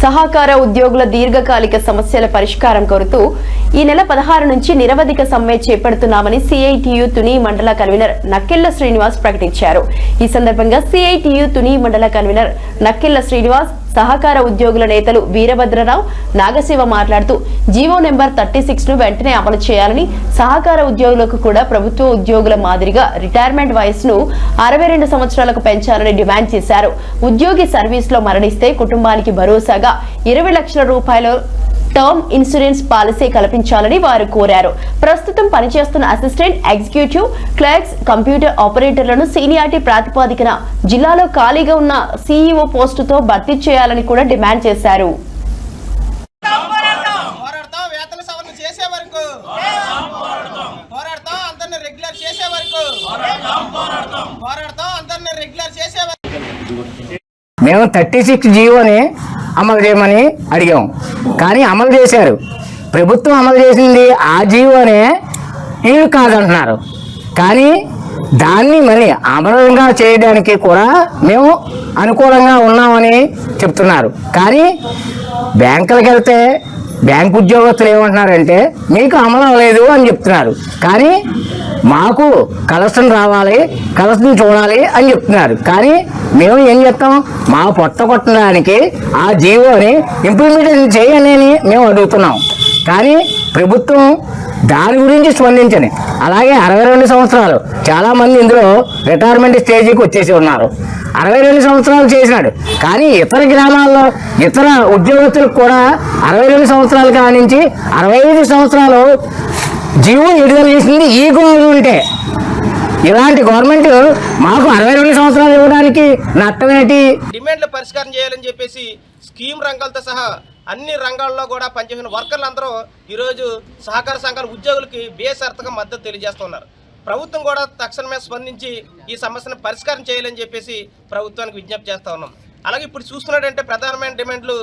సహకార ఉద్యోగుల దీర్ఘకాలిక సమస్యల పరిష్కారం కోరుతూ ఈ నెల 16 నుంచి నిరవధిక సమ్మె చేపడుతున్నామని సిఐటియు తుని మండల కన్వీనర్ నక్కెళ్ల శ్రీనివాస్ ప్రకటించారు. ఈ సందర్భంగా సిఐటియు తుని మండల కన్వీనర్ నక్కెళ్ల శ్రీనివాస్, సహకార ఉద్యోగుల నేతలు వీరభద్రరావు, నాగశివ మాట్లాడుతూ జీవో నెంబర్ 36 ను వెంటనే అమలు చేయాలని, సహకార ఉద్యోగులకు కూడా ప్రభుత్వ ఉద్యోగుల మాదిరిగా రిటైర్మెంట్ వయసును 62 సంవత్సరాలకు పెంచాలని డిమాండ్ చేశారు. ఉద్యోగి సర్వీస్ లో మరణిస్తే కుటుంబానికి భరోసాగా 20 లక్షల రూపాయలు టర్మ్ ఇన్సూరెన్స్ పాలసీ కల్పించాలని వారు కోరారు. ప్రస్తుతం పనిచేస్తున్న అసిస్టెంట్, ఎగ్జిక్యూటివ్, క్లర్క్స్, కంప్యూటర్ ఆపరేటర్లను సీనియారిటీ ప్రాతిపదికన జిల్లాలో ఖాళీగా ఉన్న సీఈఓ పోస్టుతో భర్తీ చేయాలని కూడా డిమాండ్ చేశారు. మేము 36 జీవోని అమలు చేయమని అడిగాం, కానీ అమలు చేశారు. ప్రభుత్వం అమలు చేసింది ఆ జీవోనే వీళ్ళు కాదంటున్నారు. కానీ దాన్ని మరి అమలంగా చేయడానికి కూడా మేము అనుకూలంగా ఉన్నామని చెప్తున్నారు. కానీ బ్యాంకులకు వెళ్తే బ్యాంకు ఉద్యోగస్తులు ఏమంటున్నారంటే మీకు అమలు అవ్వలేదు అని చెప్తున్నారు. కానీ మాకు కలెక్షన్ రావాలి, కలెక్షన్ చూడాలి అని చెప్తున్నారు. కానీ మేము ఏం చెప్తాం, మా పొట్ట కొట్టడానికి ఆ జీవోని ఇంప్లిమెంటేషన్ చేయాలని మేము అడుగుతున్నాం. కానీ ప్రభుత్వం దాని గురించి స్పందించని. అలాగే 62 సంవత్సరాలు చాలామంది ఇందులో రిటైర్మెంట్ స్టేజీకి వచ్చేసి ఉన్నారు. 62 సంవత్సరాలు చేసినాడు. కానీ ఇతర గ్రామాల్లో ఇతర ఉద్యోగస్తులకు కూడా 62 సంవత్సరాల కానించి 65 సంవత్సరాలు జీవో విడుదల చేసింది ఈ గవర్నమెంటే. ఇలాంటి గవర్నమెంట్ మాకు 62 సంవత్సరాలు ఇవ్వడానికి నష్టమేంటి? డిమాండ్ల పరిష్కారం చేయాలని చెప్పేసి స్కీమ్ రంగాలతో సహా అన్ని రంగాల్లో కూడా పనిచేసిన వర్కర్లందరూ ఈరోజు సహకార సంఘాల ఉద్యోగులకి బేషరతుగా మద్దతు తెలియజేస్తున్నారు. ప్రభుత్వం కూడా తక్షణమే స్పందించి ఈ సమస్యను పరిష్కారం చేయాలని చెప్పేసి ప్రభుత్వానికి విజ్ఞప్తి చేస్తూ ఉన్నాం. అలాగే ఇప్పుడు చూసుకున్నట్టంటే ప్రధానమైన డిమాండ్లు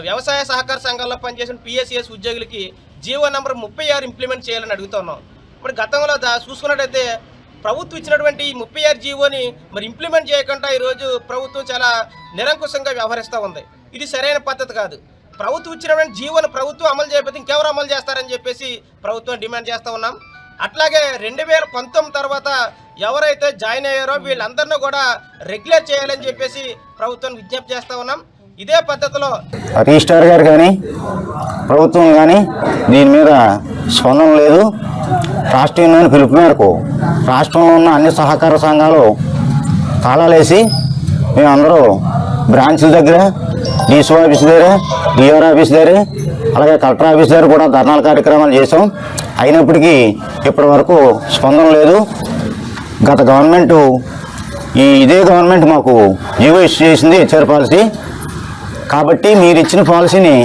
వ్యవసాయ సహకార సంఘాల్లో పనిచేసిన పిఎస్సిఎస్ ఉద్యోగులకి జీవో నెంబర్ 36 ఇంప్లిమెంట్ చేయాలని అడుగుతున్నాం. ఇప్పుడు గతంలో చూసుకున్నట్టయితే ప్రభుత్వం ఇచ్చినటువంటి ఈ 36 జీవోని మరి ఇంప్లిమెంట్ చేయకుండా ఈరోజు ప్రభుత్వం చాలా నిరంకుశంగా వ్యవహరిస్తూ ఉంది. ఇది సరైన పద్ధతి కాదు. ప్రభుత్వం ఇచ్చినటువంటి జీవోను ప్రభుత్వం అమలు చేయకపోతే ఇంకెవరు అమలు చేస్తారని చెప్పేసి ప్రభుత్వం డిమాండ్ చేస్తూ ఉన్నాం. అట్లాగే 2019 తర్వాత ఎవరైతే జాయిన్ అయ్యారో వీళ్ళందరినీ కూడా రెగ్యులర్ చేయాలని చెప్పేసి ప్రభుత్వాన్ని విజ్ఞప్తి చేస్తూ ఉన్నాం. ఇదే పద్ధతిలో రిజిస్ట్రార్ గారు కానీ ప్రభుత్వం కానీ దీని మీద స్పందన లేదు. రాష్ట్ర యూనియన్ పిలుపు మేరకు రాష్ట్రంలో ఉన్న అన్ని సహకార సంఘాలు తాళాలేసి మేమందరూ బ్రాంచ్ల దగ్గర, డీసీ ఆఫీస్ దగ్గర, డిఆర్ ఆఫీస్ దగ్గర, అలాగే కలెక్టర్ ఆఫీస్ దగ్గర కూడా ధర్నాల కార్యక్రమాలు చేసాం. అయినప్పటికీ ఇప్పటి వరకు స్పందన లేదు. గత గవర్నమెంటు ఇదే గవర్నమెంట్ మాకు జీవో ఇష్యూ చేసింది హెచ్ఆర్ పాలసీ. కాబట్టి మీరు ఇచ్చిన పాలసీని